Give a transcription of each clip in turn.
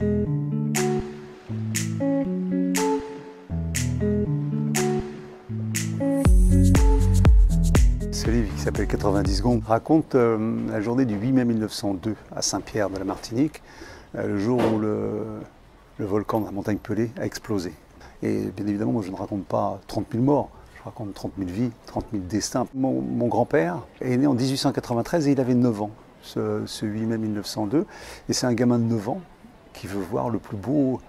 Ce livre qui s'appelle 90 secondes raconte la journée du 8 mai 1902 à Saint-Pierre de la Martinique, le jour où le volcan de la montagne Pelée a explosé. Et bien évidemment, moi je ne raconte pas 30 000 morts, je raconte 30 000 vies, 30 000 destins. Mon grand-père est né en 1893 et il avait 9 ans, ce 8 mai 1902. Et c'est un gamin de 9 ans qui veut voir le plus beau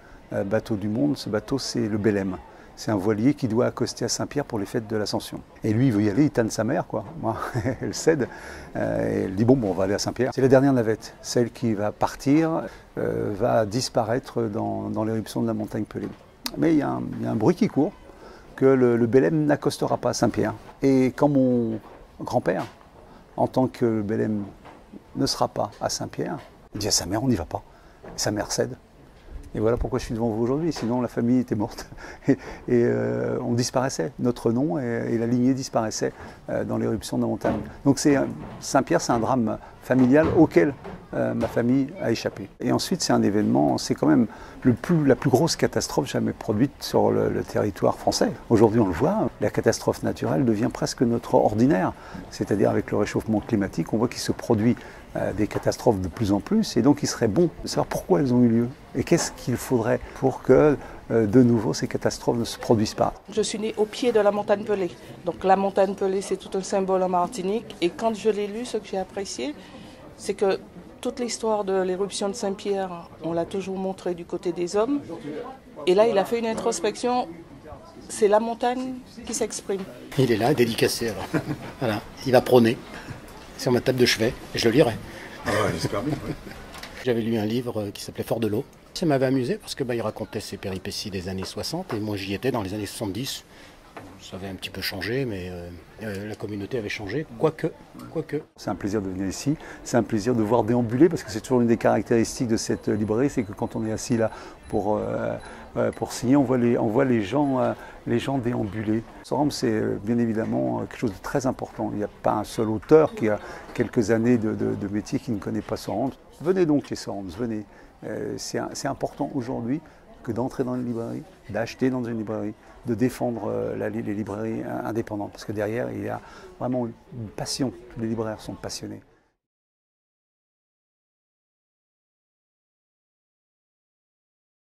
bateau du monde. Ce bateau, c'est le Belém. C'est un voilier qui doit accoster à Saint-Pierre pour les fêtes de l'Ascension. Et lui, il veut y aller, il tanne sa mère, quoi. Moi, elle cède. Et elle dit, bon, on va aller à Saint-Pierre. C'est la dernière navette. Celle qui va partir va disparaître dans l'éruption de la montagne Pelée. Mais il y a un bruit qui court, que le Belém n'accostera pas à Saint-Pierre. Et quand mon grand-père entend que le Belém ne sera pas à Saint-Pierre, il dit à sa mère, on n'y va pas. Et sa mère cède. Et voilà pourquoi je suis devant vous aujourd'hui, sinon la famille était morte. Et on disparaissait, notre nom et la lignée disparaissait dans l'éruption de la montagne. Donc Saint-Pierre, c'est un drame familial auquel ma famille a échappé. Et ensuite, c'est un événement, c'est quand même la plus grosse catastrophe jamais produite sur le territoire français. Aujourd'hui, on le voit, la catastrophe naturelle devient presque notre ordinaire. C'est-à-dire avec le réchauffement climatique, on voit qu'il se produit des catastrophes de plus en plus. Et donc, il serait bon de savoir pourquoi elles ont eu lieu. Et qu'est-ce qu'il faudrait pour que, de nouveau, ces catastrophes ne se produisent pas. Je suis née au pied de la montagne Pelée. Donc la montagne Pelée, c'est tout un symbole en Martinique. Et quand je l'ai lu, ce que j'ai apprécié, c'est que toute l'histoire de l'éruption de Saint-Pierre, on l'a toujours montré du côté des hommes. Et là, il a fait une introspection. C'est la montagne qui s'exprime. Il est là, dédicacé. Alors. Voilà. Il va prôner sur ma table de chevet et je le lirai. Ah ouais, j'espère bien. Ouais. J'avais lu un livre qui s'appelait Fort de l'eau. Ça m'avait amusé parce que il racontait ses péripéties des années 60 et moi j'y étais dans les années 70. Ça avait un petit peu changé, mais la communauté avait changé, quoique. C'est un plaisir de venir ici, c'est un plaisir de voir déambuler, parce que c'est toujours une des caractéristiques de cette librairie, c'est que quand on est assis là pour signer, on voit les gens déambuler. Sorams, c'est bien évidemment quelque chose de très important. Il n'y a pas un seul auteur qui a quelques années de métier qui ne connaît pas Sorams. Venez donc chez Sorams, venez. C'est important aujourd'hui que d'entrer dans une librairie, d'acheter dans une librairie, de défendre les librairies indépendantes. Parce que derrière, il y a vraiment une passion. Tous les libraires sont passionnés.